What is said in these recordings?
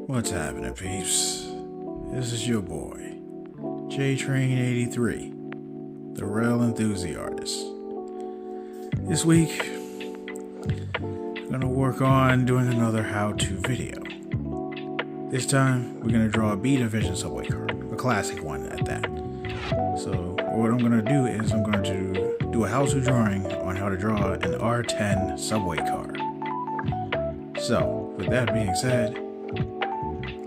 What's happening, peeps? This is your boy, JTrain83, the real Enthusi-Artist. This week, I'm gonna work on doing another how-to video. This time, we're gonna draw a B division subway car, a classic one at that. So, what I'm gonna do is I'm going to do a how-to drawing on how to draw an R10 subway car. So, with that being said,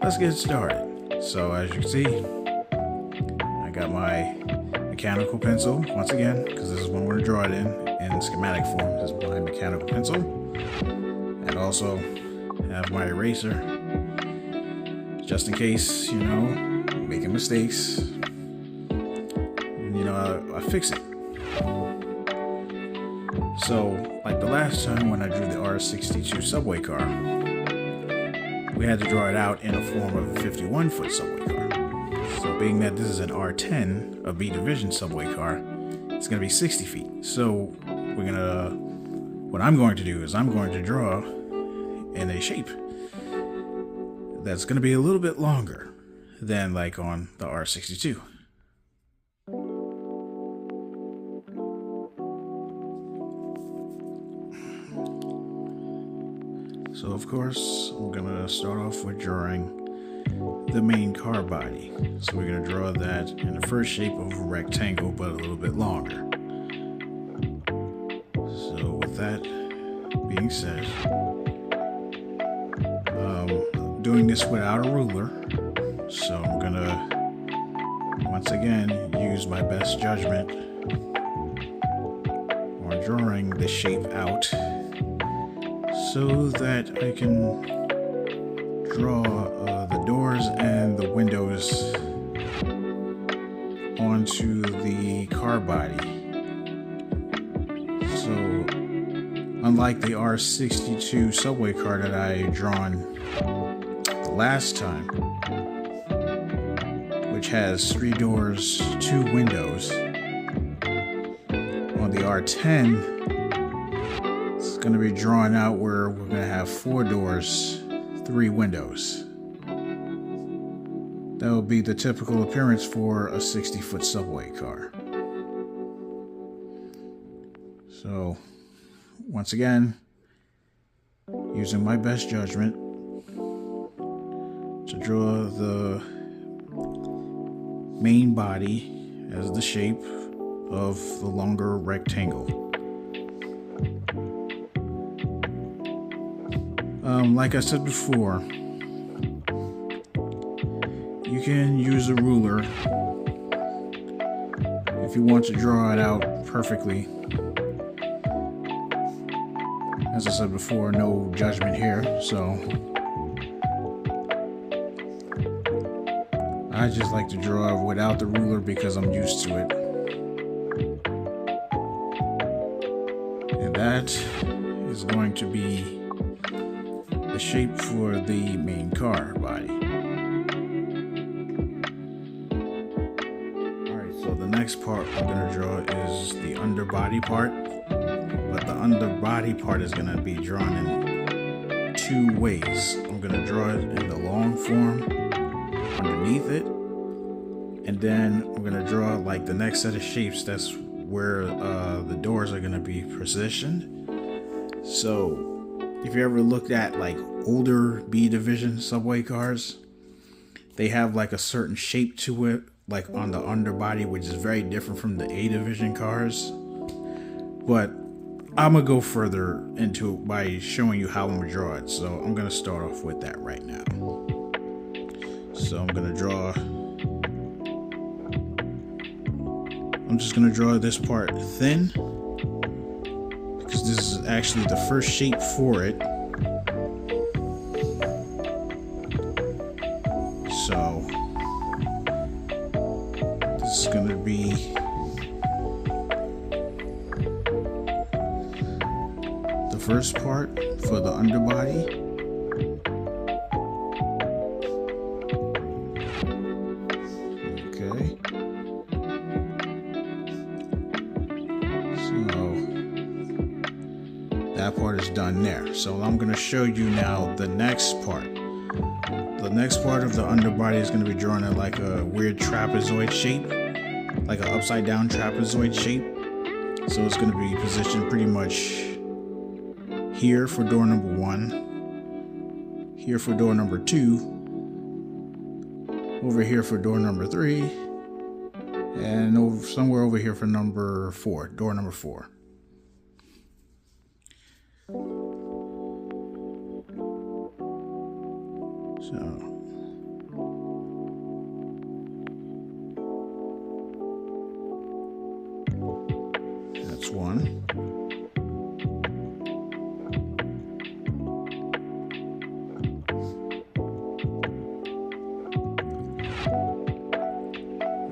let's get started. So as you can see, I got my mechanical pencil once again, because this is when we're going to draw it in schematic form. This is my mechanical pencil. And also have my eraser, just in case, making mistakes. I fix it. So, like the last time when I drew the R62 subway car, we had to draw it out in a form of a 51-foot subway car. So being that this is an R10, a B division subway car, it's going to be 60 feet. So what I'm going to do is I'm going to draw in a shape that's going to be a little bit longer than like on the R62. So of course, I'm gonna start off with drawing the main car body. So we're gonna draw that in the first shape of a rectangle, but a little bit longer. So with that being said, doing this without a ruler. So I'm gonna, once again, use my best judgment on drawing the shape out, so that I can draw the doors and the windows onto the car body. So, unlike the R62 subway car that I drawn the last time, which has 3 doors, 2 windows, on the R10, going to be drawn out where we're going to have 4 doors, 3 windows. That will be the typical appearance for a 60-foot subway car. So, once again, using my best judgment to draw the main body as the shape of the longer rectangle. Like I said before, you can use a ruler if you want to draw it out perfectly. As I said before, no judgment here, so I just like to draw without the ruler because I'm used to it. And that is going to be the shape for the main car body. Alright, so the next part I'm going to draw is the underbody part, but the underbody part is going to be drawn in 2 ways. I'm going to draw it in the long form underneath it, and then I'm going to draw like the next set of shapes. That's where the doors are going to be positioned. So if you ever looked at like older B division subway cars, they have like a certain shape to it, like on the underbody, which is very different from the A division cars. But I'm gonna go further into it by showing you how I'm gonna draw it. So I'm gonna start off with that right now. So I'm just gonna draw this part thin, because this is actually the first shape for it. So this is going to be the first part for the underbody. Okay. So that part is done there. So I'm going to show you now the next part. The next part of the underbody is going to be drawn in like a weird trapezoid shape, like an upside down trapezoid shape. So it's going to be positioned pretty much here for door number 1, here for door number 2, over here for door number 3, and somewhere over here for number 4, door number 4. So that's one.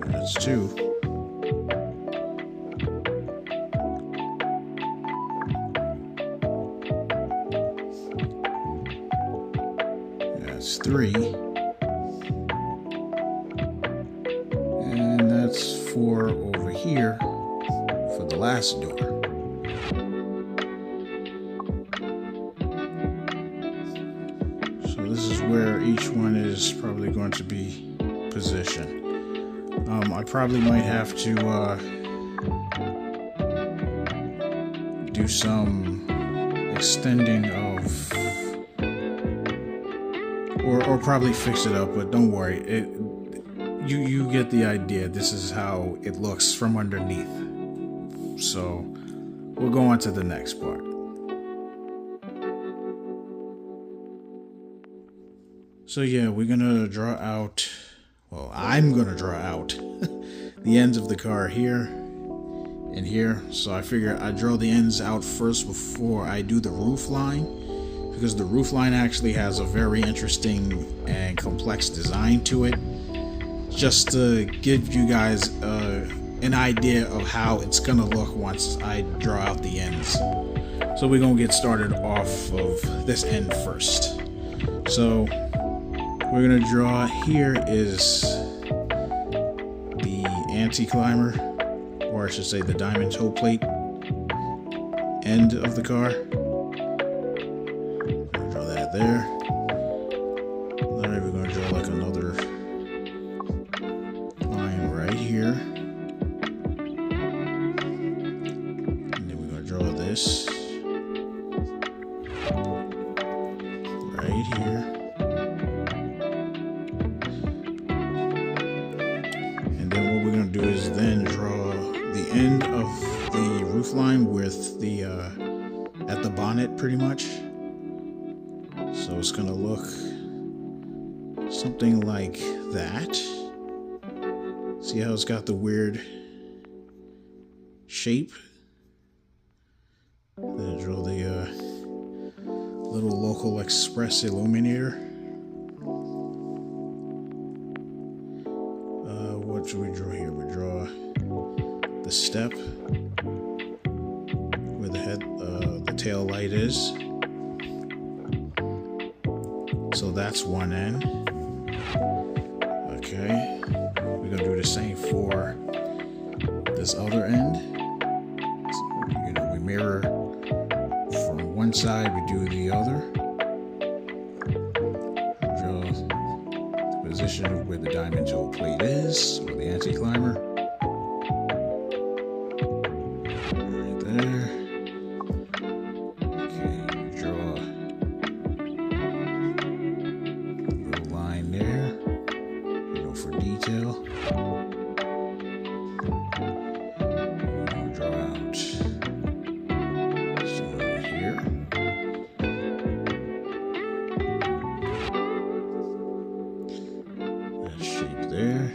That's two. That's 3, and that's 4 over here for the last door. So this is where each one is probably going to be positioned. I probably might have to do some extending of, or probably fix it up, but don't worry. You get the idea. This is how it looks from underneath. So we'll go on to the next part. So yeah, we're gonna draw out, well, I'm gonna draw out the ends of the car here and here. So I figure I draw the ends out first before I do the roof line, because the roof line actually has a very interesting and complex design to it, just to give you guys an idea of how it's gonna look once I draw out the ends. So we're gonna get started off of this end first. So we're gonna draw, here is the anti-climber, or I should say the diamond toe plate end of the car. Draw that there. Then we're gonna draw like another line right here. And then we're gonna draw this right here. Do is then draw the end of the roof line with the at the bonnet pretty much. So it's gonna look something like that. See how it's got the weird shape? Then draw the little local express illuminator. What should we draw here? We draw the step where the tail light is. So that's one end. Okay, we're gonna do the same for this other end. So, we mirror from one side, we do the other. Draw the position of where the diamond toe plate is, or the anti-climber. Right there. Okay, draw a little line there, for detail. Draw out some right here. That shape there.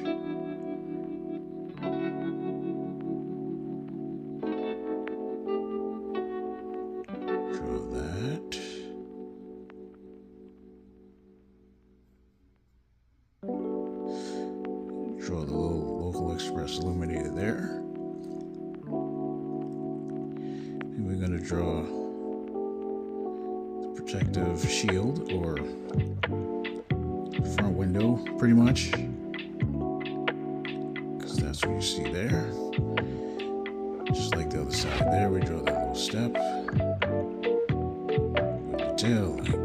Draw that. Draw the little local express illuminator there. And we're going to draw the protective shield, or front window, pretty much. Because that's what you see there. Just like the other side there, we draw that little step with the tail light.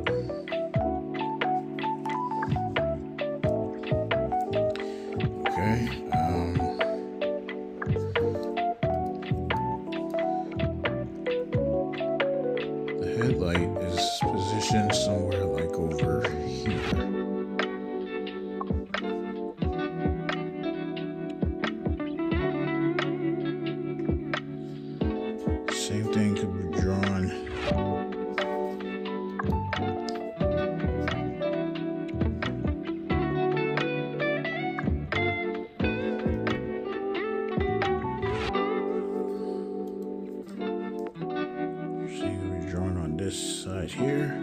somewhere like over here. Same thing could be drawn on this side here.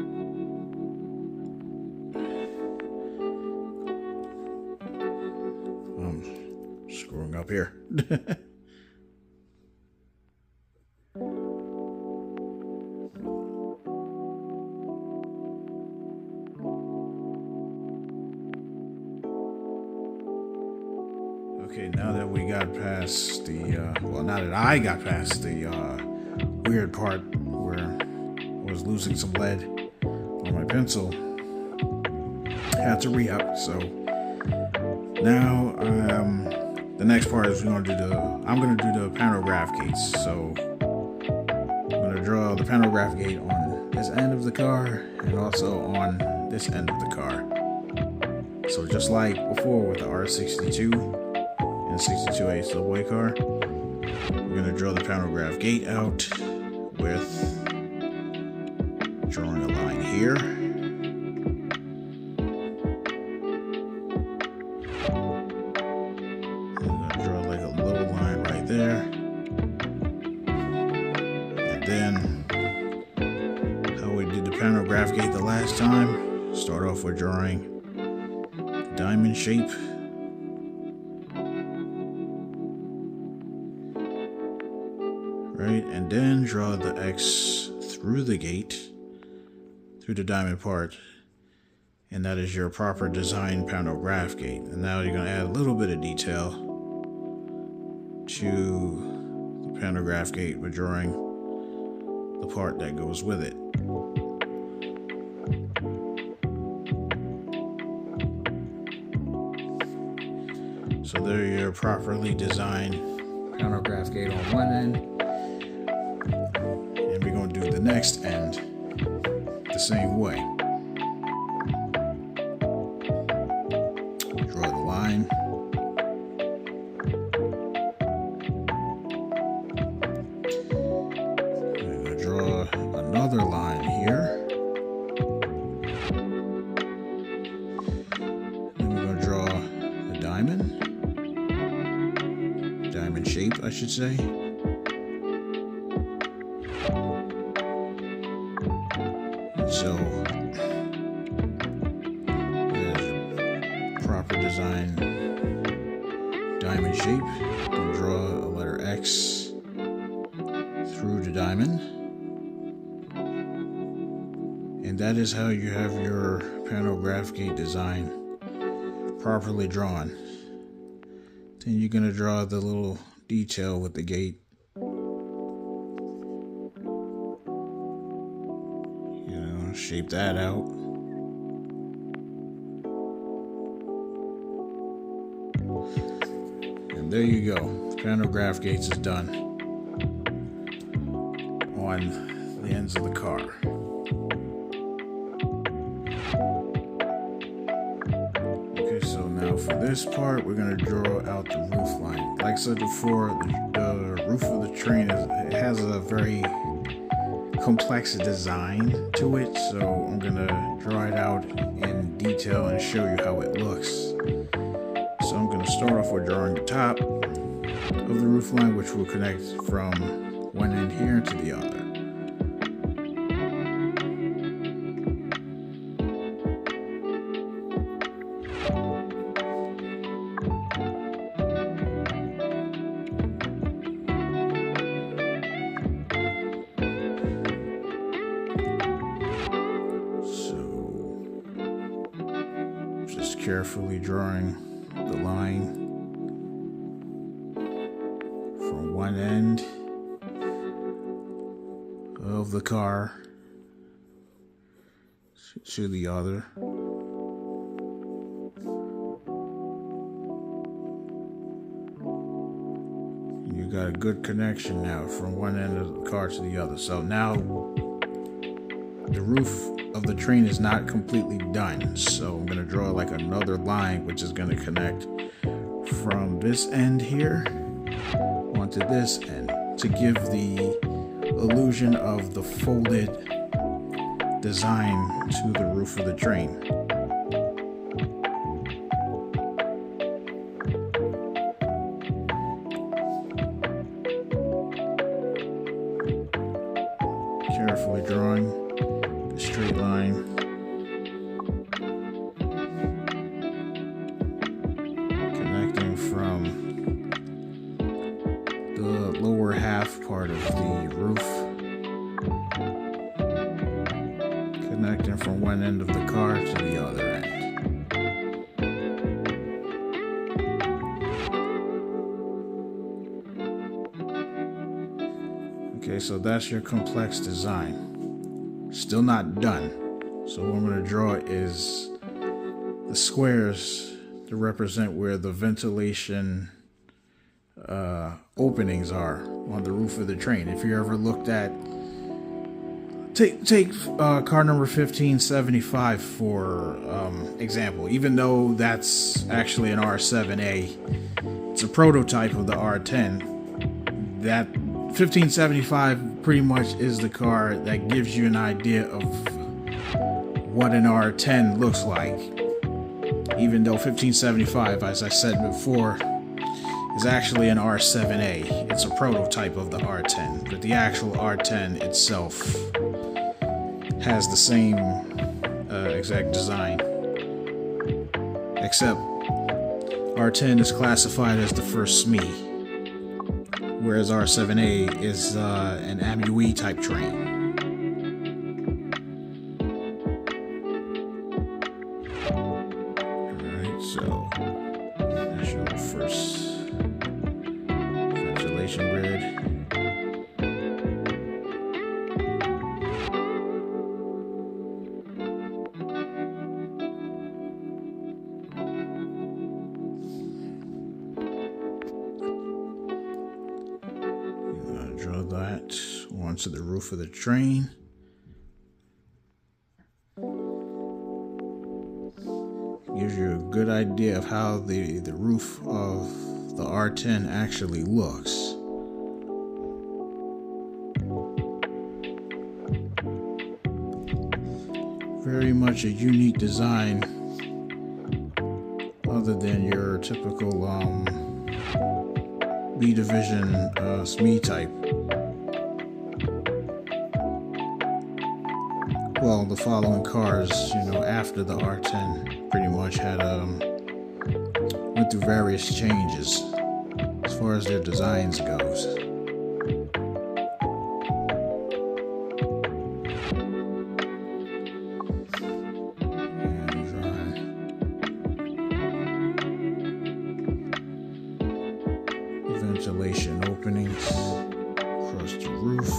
I'm screwing up here. Okay, now that we got past the, now that I got past the weird part where I was losing some lead on my pencil, I had to re-up. So now the next part is I'm gonna do the pantograph gates. So I'm gonna draw the pantograph gate on this end of the car and also on this end of the car. So just like before with the R62 and 62A subway car, we're going to draw the pantograph gate out with drawing a line here. I'm going to draw like a little line right there. And then, how we did the pantograph gate the last time, start off with drawing diamond shape. Right, and then draw the X through the gate, through the diamond part, and that is your proper design pantograph gate. And now you're going to add a little bit of detail to the pantograph gate by drawing the part that goes with it. So there your properly designed pantograph gate on one end. And we're going to do the next end the same way. Draw the line. We're going to draw another line here. Then we're going to draw a diamond. Diamond shape, I should say. So, there's proper design diamond shape. You draw a letter X through the diamond. And that is how you have your pantograph gate design properly drawn. Then you're going to draw the little detail with the gate. Shape that out. And there you go. The pantograph gates is done on the ends of the car. Okay, so now for this part, we're going to draw out the roof line. Like I said before, the roof of the train has a very complex design to it, so I'm gonna draw it out in detail and show you how it looks. So I'm gonna start off with drawing the top of the roof line, which will connect from one end here to the other. Carefully drawing the line from one end of the car to the other. You got a good connection now from one end of the car to the other. So now the roof of the train is not completely done. So I'm going to draw like another line, which is going to connect from this end here onto this end to give the illusion of the folded design to the roof of the train. Carefully drawing the straight line. Connecting from the lower half part of the roof. Connecting from one end of the car to the other end. Okay, so that's your complex design. Still not done. So what I'm going to draw is the squares to represent where the ventilation openings are on the roof of the train. If you ever looked at, take car number 1575 for example. Even though that's actually an R7A, it's a prototype of the R10. That 1575 pretty much is the car that gives you an idea of what an R10 looks like. Even though 1575, as I said before, is actually an R7A. It's a prototype of the R10, but the actual R10 itself has the same exact design, except R10 is classified as the first SME, whereas R7A is an AMUE type train. Alright, so that's your first ventilation grid. Draw that onto the roof of the train. Gives you a good idea of how the roof of the R10 actually looks. Very much a unique design, other than your typical B division SME type. Well, the following cars, after the R10 pretty much had went through various changes as far as their designs goes. Ventilation openings across the roof.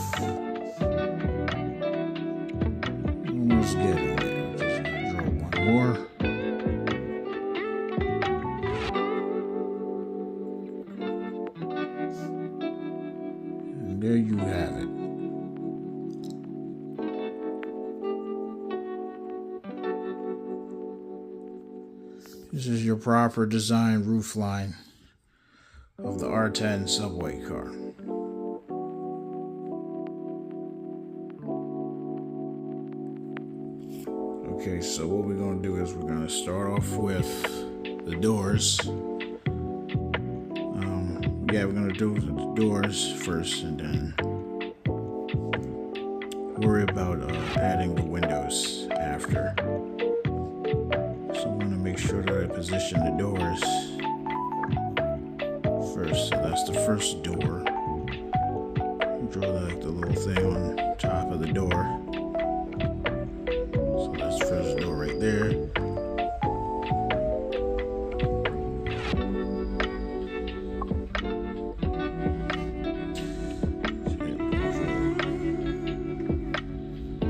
Almost getting there. Just gonna draw one more. And there you have it. This is your proper design roof line of the R10 subway car. Okay, so what we're going to do is we're going to start off with the doors. We're going to do the doors first and then worry about adding the windows after. So I'm going to make sure that I position the doors first. So that's the first door. Draw like the little thing on top of the door. So that's the first door right there.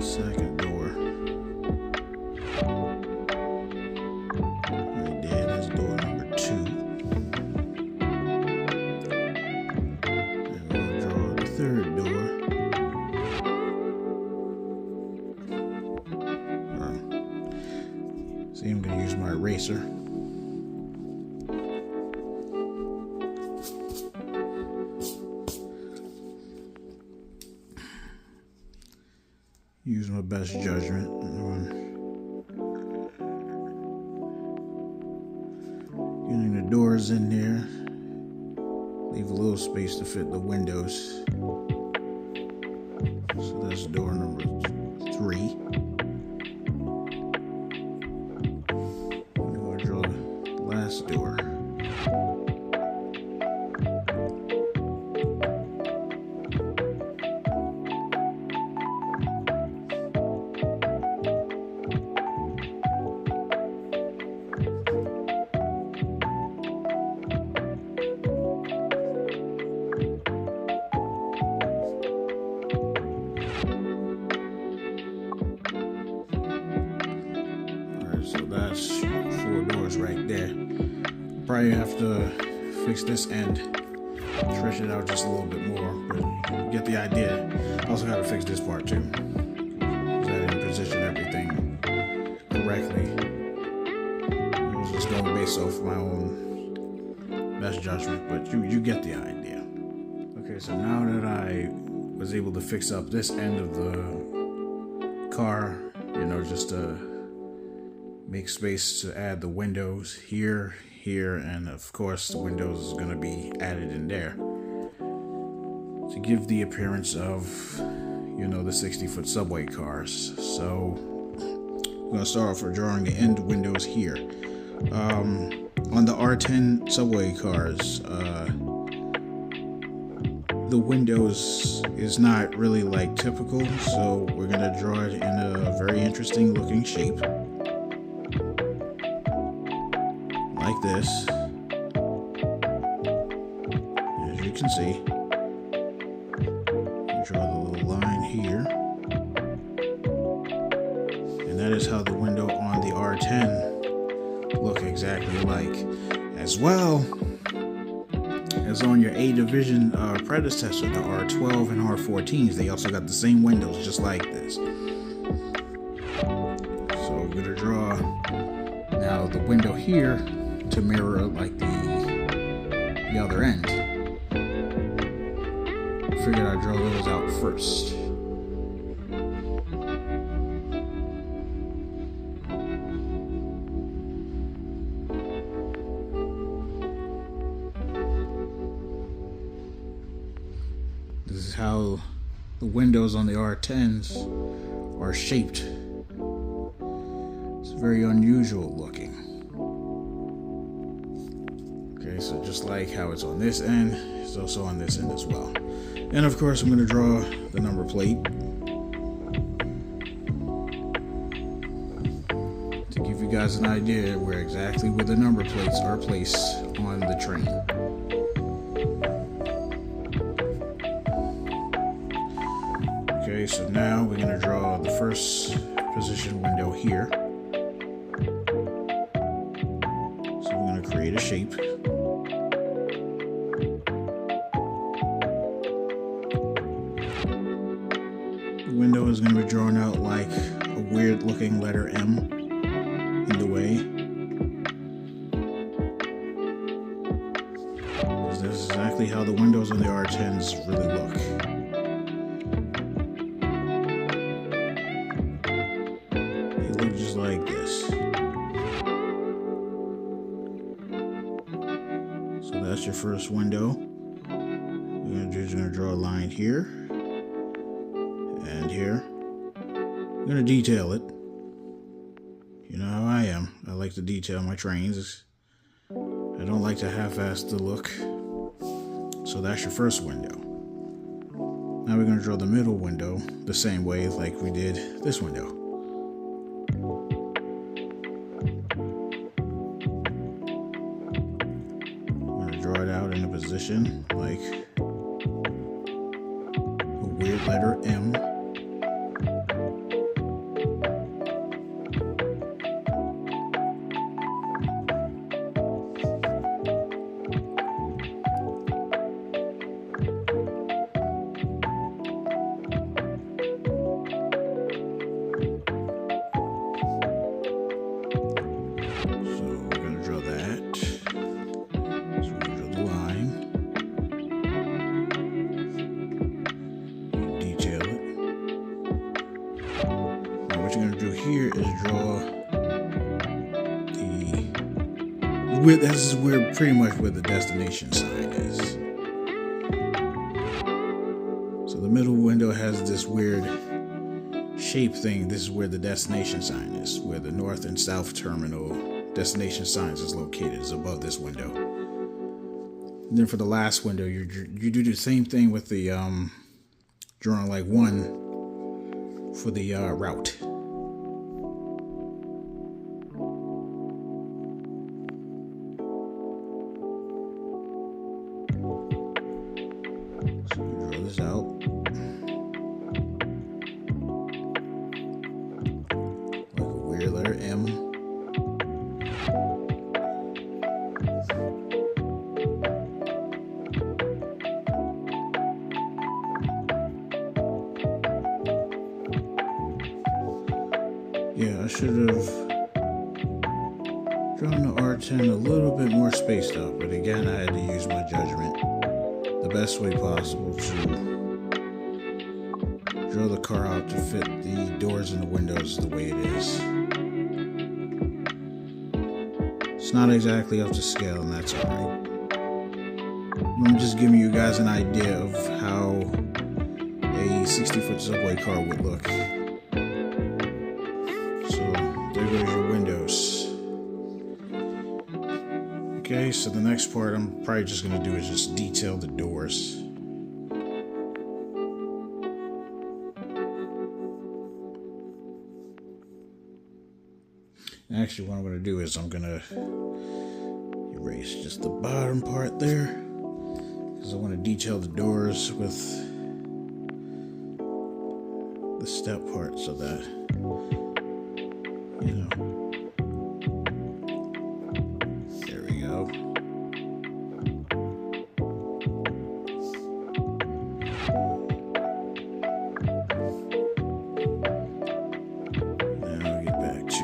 Second door. Right there, that's door number 2. And we'll draw the third door. See, I'm going to use my eraser. Use my best judgment on getting the doors in there. Leave a little space to fit the windows. So that's door number 3. I'm going to draw the last door. So that's 4 doors right there. Probably have to fix this end, stretch it out just a little bit more, but you get the idea. I also got to fix this part too, because I didn't position everything correctly. I was just going based off my own best judgment, but you get the idea. Okay, so now that I was able to fix up this end of the car, just to make space to add the windows here, and of course the windows is going to be added in there to give the appearance of, the 60-foot subway cars. So I'm going to start off with drawing the end windows here. On the R10 subway cars, the windows is not really like typical, so we're going to draw it in a very interesting looking shape. Like this, as you can see. Draw the little line here, and that is how the window on the R10 look exactly like, as well as on your A division predecessor, the R12 and R14s. They also got the same windows, just like this. So we're gonna draw now the window here to mirror like the other end. Figured I'd draw those out first. This is how the windows on the R10s are shaped. It's very unusual looking. Okay, so just like how it's on this end, it's also on this end as well. And of course, I'm going to draw the number plate to give you guys an idea where the number plates are placed on the train. Okay, so now we're going to draw the first position window here. So we're going to create a shape. Window is going to be drawn out like a weird looking letter M in the way. This is exactly how the windows on the R10s really look. They look just like this. So that's your first window. You're going to draw a line here. And here, I'm going to detail it. You know how I am. I like to detail my trains. I don't like to half-ass the look. So that's your first window. Now we're going to draw the middle window the same way like we did this window. I'm going to draw it out in a position like a weird letter M. this is where pretty much where the destination sign is. So the middle window has this weird shape thing. This is where the destination sign is, where the north and south terminal destination signs is located, is above this window. And then for the last window, you do the same thing with the drawing like one for the route. So you draw this out. Like a weird letter M. Yeah, I should have drawn the R10 a little bit more spaced out, but again, I had to use my judgment the best way possible to draw the car out to fit the doors and the windows the way it is. It's not exactly up to scale, and that's alright. I'm just giving you guys an idea of how a 60-foot subway car would look. There goes your windows. Okay, so the next part I'm probably just going to do is just detail the doors. Actually, what I'm going to do is I'm going to erase just the bottom part there, because I want to detail the doors with the step part so that, you know, there we go. Now we get back to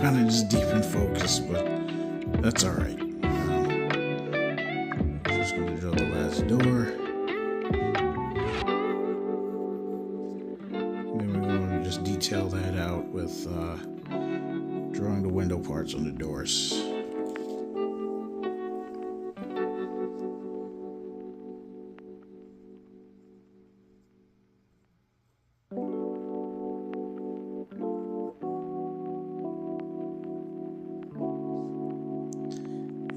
kind of just deep in focus, but that's all right. Just going to draw the last door. Then we're going to just detail that out with drawing the window parts on the doors.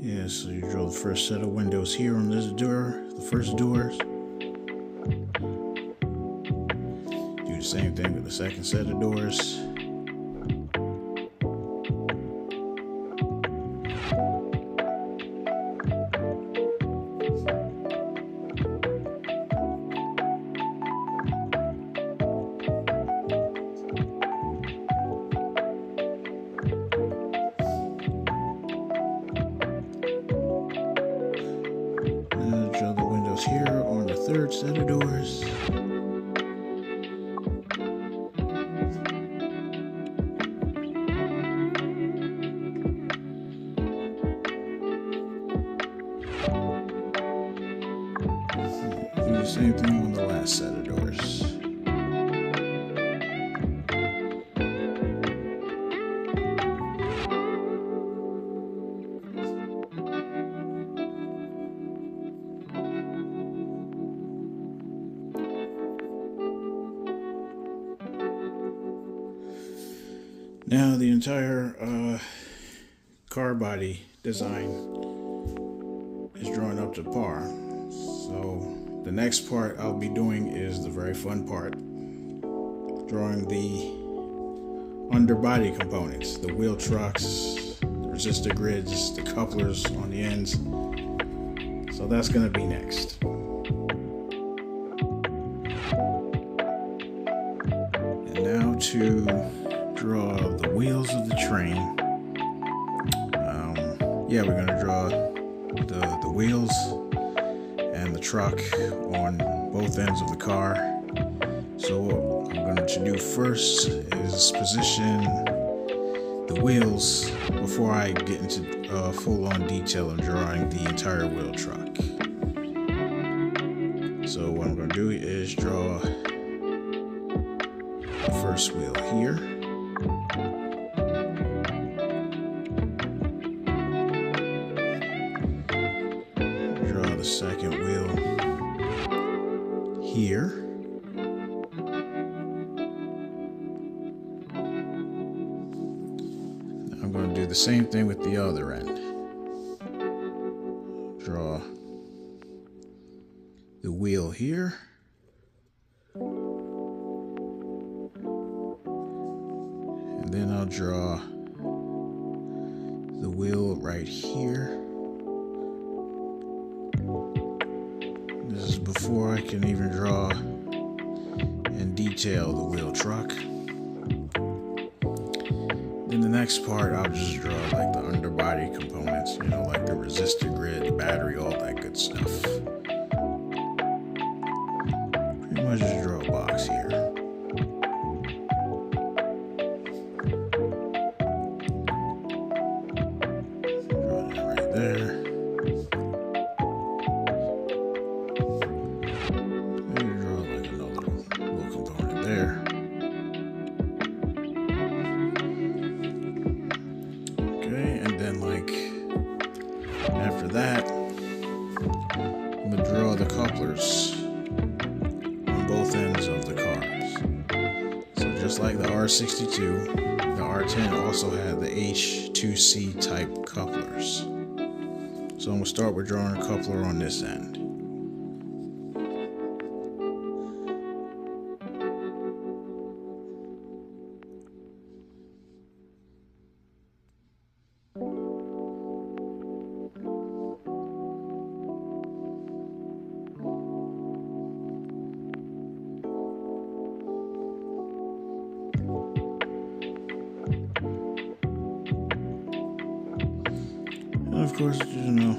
Yeah, so you draw the first set of windows here on this door, the first doors. Do the same thing with the second set of doors. Draw the windows here on the third set of doors. Do the same thing on the last set of doors. Now the entire car body design is drawn up to par. So the next part I'll be doing is the very fun part. Drawing the underbody components, the wheel trucks, the resistor grids, the couplers on the ends. So that's going to be next. And now to draw the wheels of the train. We're going to draw the wheels and the truck on both ends of the car. So what I'm going to do first is position the wheels before I get into full-on detail of drawing the entire wheel truck. So what I'm going to do is draw the first wheel here. Draw the second wheel here. I'm going to do the same thing with the other end. Draw the wheel here. And then I'll draw the wheel right here. This is before I can even draw and detail the wheel truck. Then the next part, I'll just draw like the underbody components, you know, like the resistor grid, the battery, all that good stuff. Pretty much just draw a box here. Draw that right there. Maybe draw like another little component there. After that, I'm going to draw the couplers on both ends of the cars. So just like the R62, the R10 also had the H2C type couplers. So I'm going to start with drawing a coupler on this end. And of course, you know,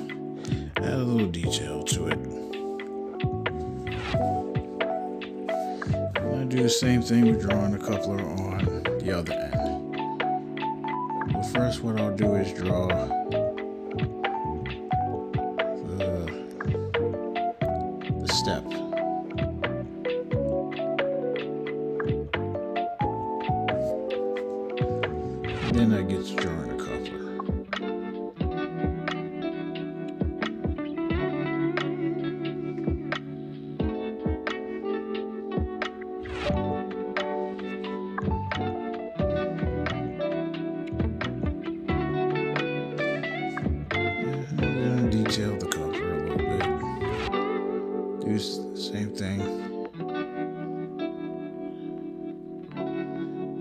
add a little detail to it. And I do the same thing with drawing a coupler on the other end. But first, what I'll do is draw the step. And then I get to drawing a coupler. Detail the coupler a little bit. Do the same thing.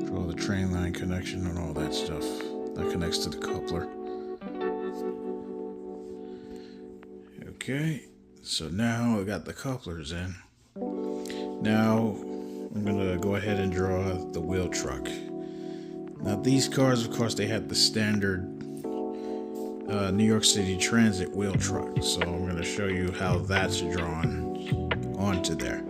Draw the train line connection and all that stuff that connects to the coupler. Okay, so now I got the couplers in. Now I'm gonna go ahead and draw the wheel truck. Now these cars, of course, they had the standard New York City Transit wheel truck, so I'm going to show you how that's drawn onto there.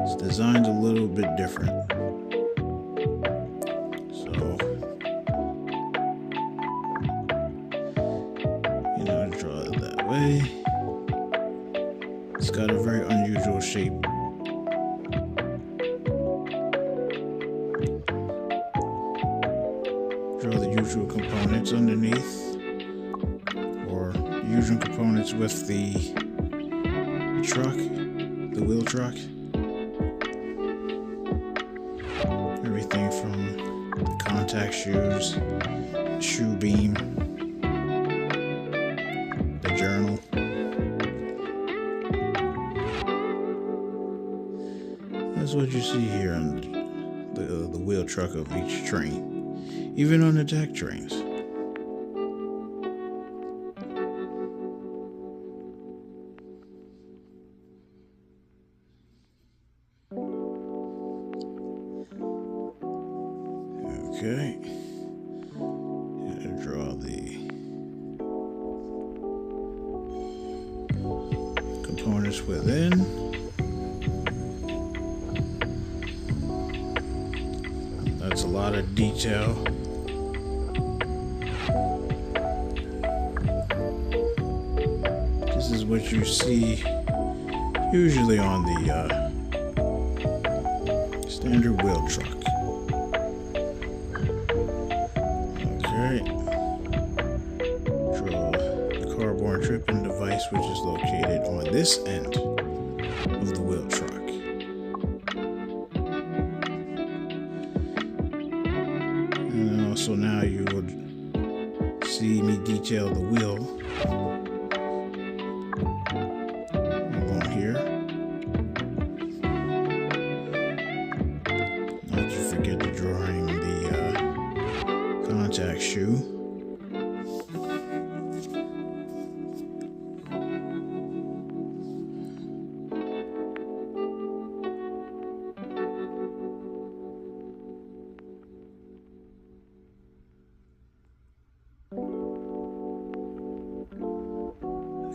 It's designed a little bit different, so you know, draw it that way. It's got a very unusual shape. Draw the usual components underneath, or the usual components with the truck, the wheel truck. Everything from the contact shoes, shoe beam, the journal. That's what you see here on the wheel truck of each train. Even on the tech trains. Okay. And draw the components within. That's a lot of detail. This is what you see usually on the standard wheel truck. Okay. Draw the cardboard tripping device, which is located on this end of the wheel truck. And also now you would see me detail the wheel along here. Not to forget the drawing the contact shoe.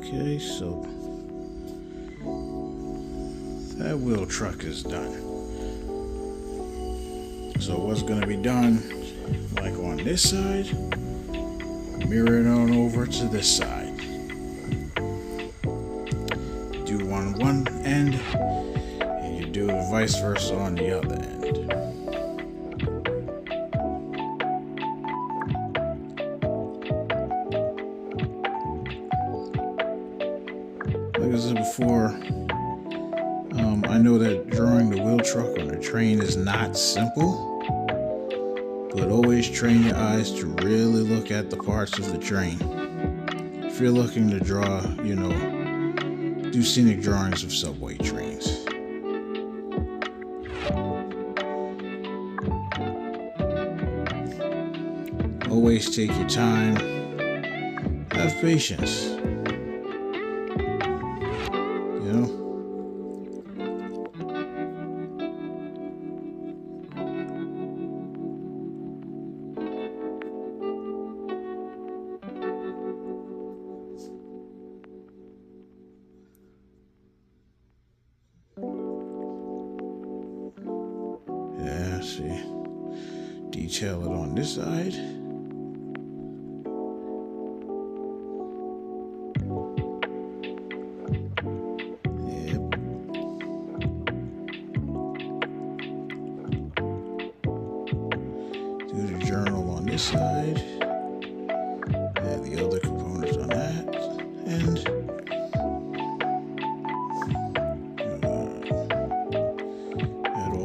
Okay, so that wheel truck is done. So what's going to be done, like on this side, mirror it on over to this side. Do one end, and you do vice versa on the other end. Like I said before, I know that drawing the wheel truck on a train is not simple, but always train your eyes to really look at the parts of the train. If you're looking to draw, do scenic drawings of subway trains. Always take your time, have patience. Yeah, see, detail it on this side. Yep. Do the journal on this side. Add the other components on that end.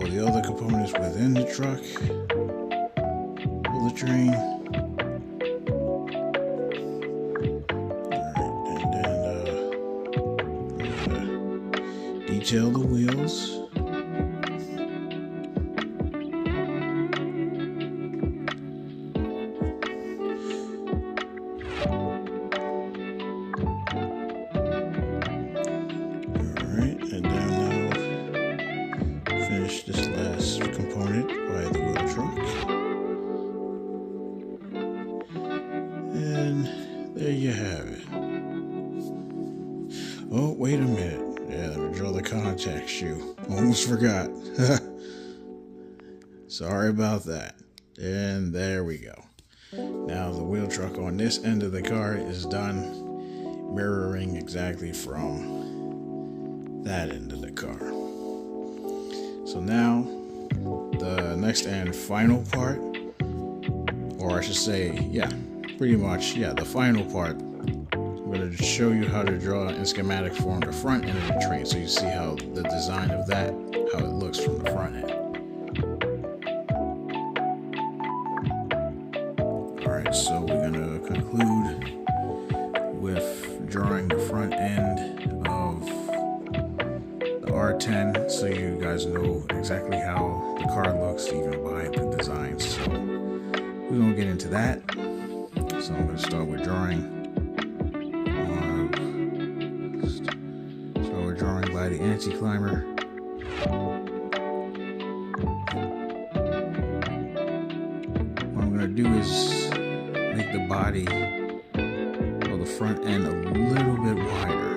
The other components within the truck of the train. Alright, and then detail the wheels. Alright, and then finish this last component by the wheel truck. And there you have it. Oh, wait a minute. Yeah, let me draw the contact shoe. Almost forgot. Sorry about that. And there we go. Now the wheel truck on this end of the car is done, mirroring exactly from that end of the car. So now, the next and final part, or I should say, pretty much, the final part, I'm going to show you how to draw in schematic form the front end of the train, so you see how the design of that, how it looks from the front end. Alright, so we're going to conclude with drawing the front end of R10, so you guys know exactly how the car looks even by the design. So we're gonna get into that. So I'm gonna start with drawing. Start with drawing by the anti-climber. to do is make the body or the front end a little bit wider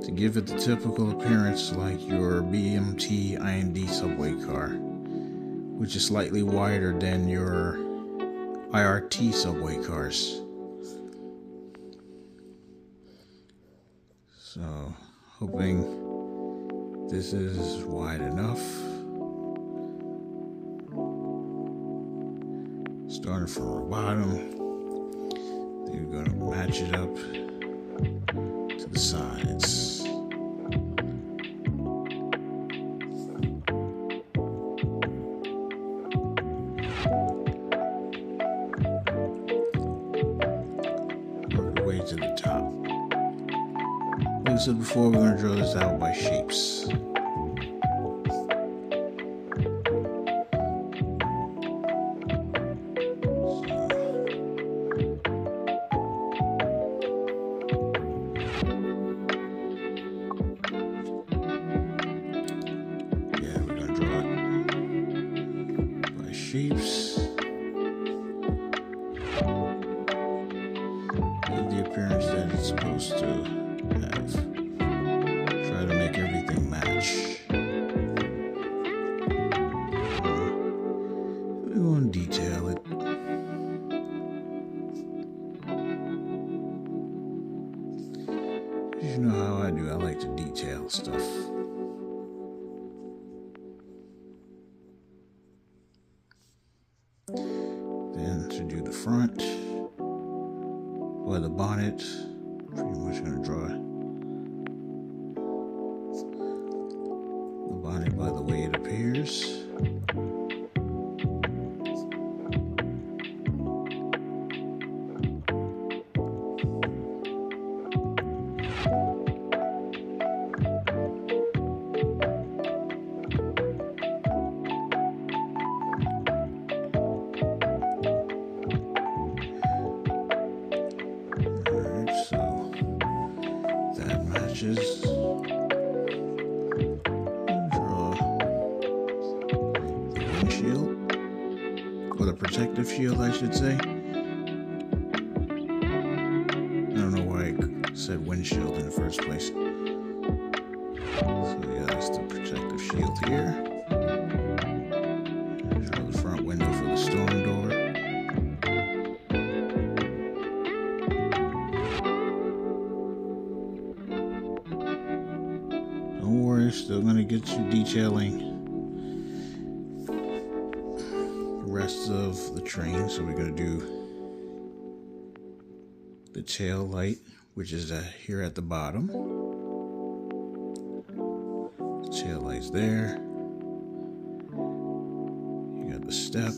to give it the typical appearance like your BMT-IND subway car, which is slightly wider than your R10 subway cars. So, hoping this is wide enough. Starting from the bottom, then you're going to match it up to the sides. Work the way to the top. Like I said before, we're going to draw this out by shapes. Shapes. Give the appearance that it's supposed to have. Try to make everything match. We want to detail it. You know how I do. I like to detail stuff. Then to do the front or the bonnet, pretty much going to draw the bonnet by the way it appears. Draw the windshield, or the protective shield, I should say. I don't know why I said windshield in the first place. So yeah, that's the protective shield here. Draw the front window for the storm door. Don't worry, still gonna get you detailing the rest of the train. So we're gonna do the tail light, which is here at the bottom. The tail light's there. You got the step,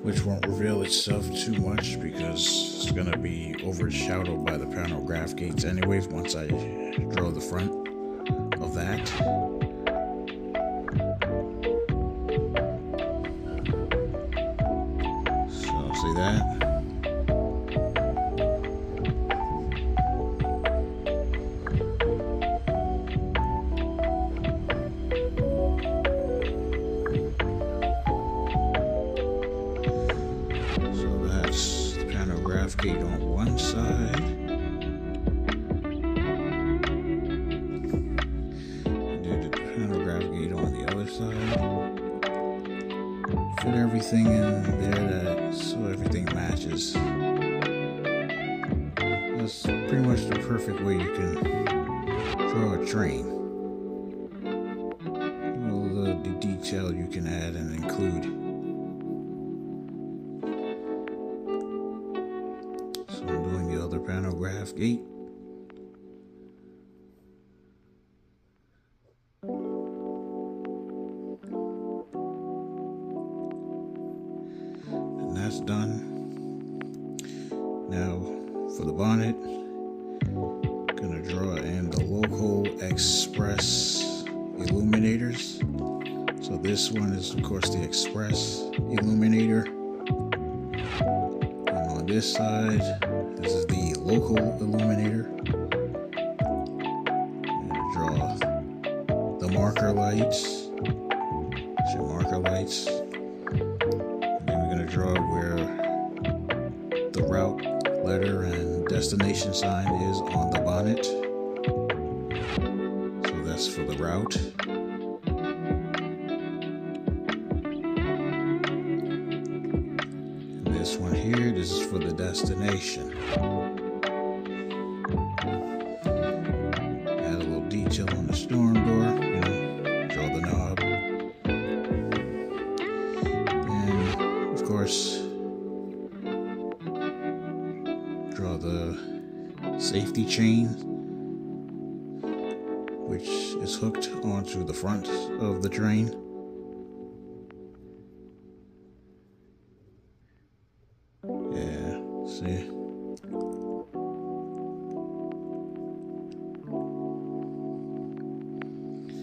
which won't reveal itself too much because it's going to be overshadowed by the pantograph gates anyways once I draw the front of that. So see that? Gate on one side, do the pantograph gate on the other side. Fit everything in there so everything matches. That's pretty much the perfect way you can draw a train. All the detail you can add and include. I'm doing the other pantograph gate. And that's done. Now for the bonnet, gonna draw in the local express illuminators. So this one is of course the express illuminator. And on this side, this is the local illuminator. I'm going to draw the marker lights Some marker lights. And then we're going to draw where the route, letter, and destination sign is on the bonnet. So that's for the route. And this one here, this is for the destination. Add a little detail on the storm door, draw the knob. And of course, draw the safety chain, which is hooked onto the front of the train. Yeah, see?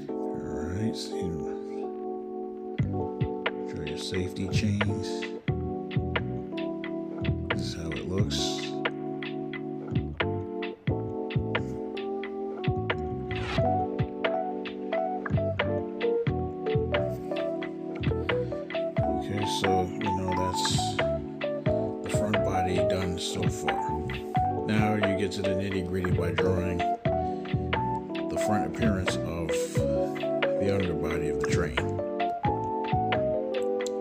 Alright, see. Draw your safety chains. This is how it looks. So, that's the front body done so far. Now you get to the nitty-gritty by drawing the front appearance of the underbody of the train.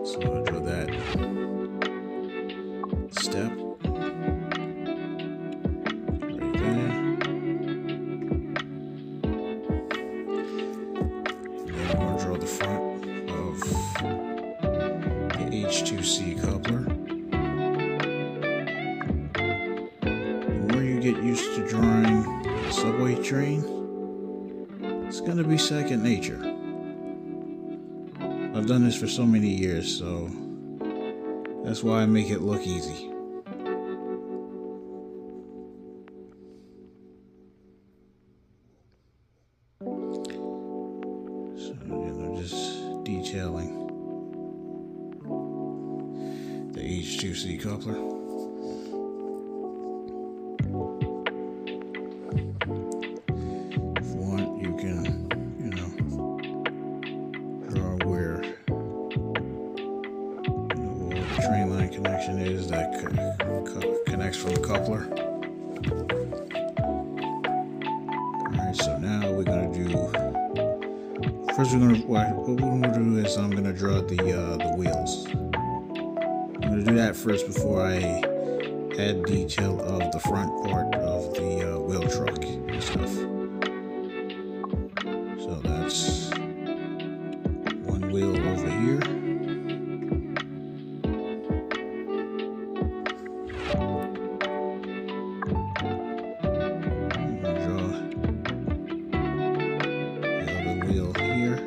So I'll draw that step right there. And then I'm going to draw the front of H2C coupler. The more you get used to drawing a subway train, it's gonna be second nature. I've done this for so many years, so that's why I make it look easy. So, just detailing the H2C coupler. If you want, you can, draw where the train line connection is that connects from the coupler. Alright, so now we're gonna do. First, what we're gonna do is I'm gonna draw the wheels. I'm going to do that first before I add detail of the front part of the wheel truck and stuff. So that's one wheel over here. I'm going to draw the other wheel here.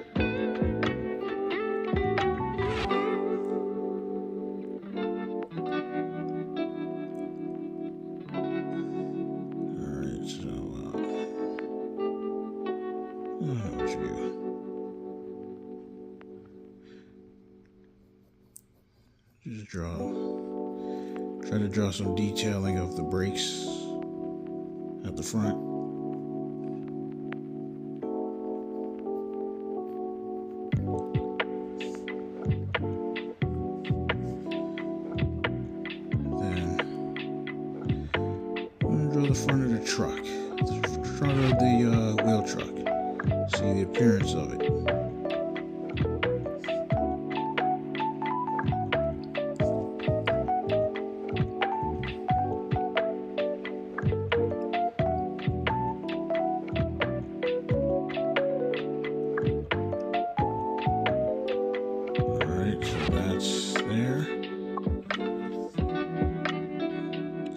Just try to draw some detailing of the brakes at the front. Then I'm going to draw the front of the truck, the front of the wheel truck. See the appearance of it.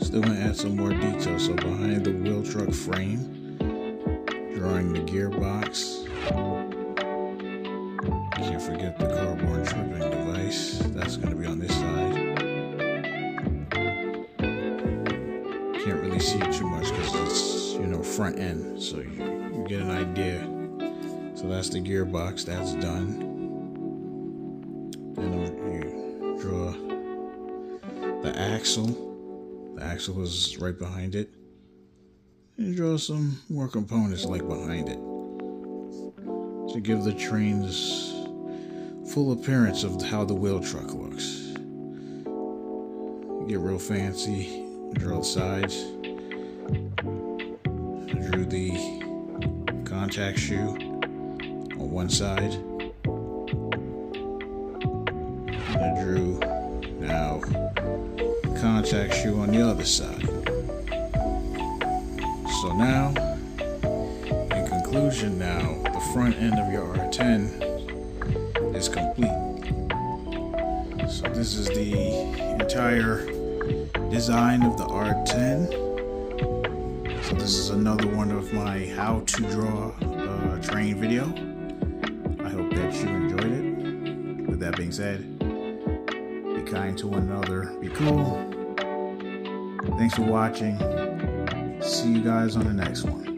Still going to add some more detail. So behind the wheel truck frame, drawing the gearbox. Can't forget the cardboard tripping device. That's going to be on this side. Can't really see it too much because it's, front end. So you get an idea. So that's the gearbox. That's done. Then you draw the axle. The axle is right behind it. And draw some more components like behind it to give the train's full appearance of how the wheel truck looks. Get real fancy, draw the sides. I drew the contact shoe on one side. I drew now the contact shoe on the other side. So now, in conclusion now, the front end of your R10 is complete. So this is the entire design of the R10. So this is another one of my how to draw train video. I hope that you enjoyed it. With that being said, be kind to one another, be cool. Thanks for watching. See you guys on the next one.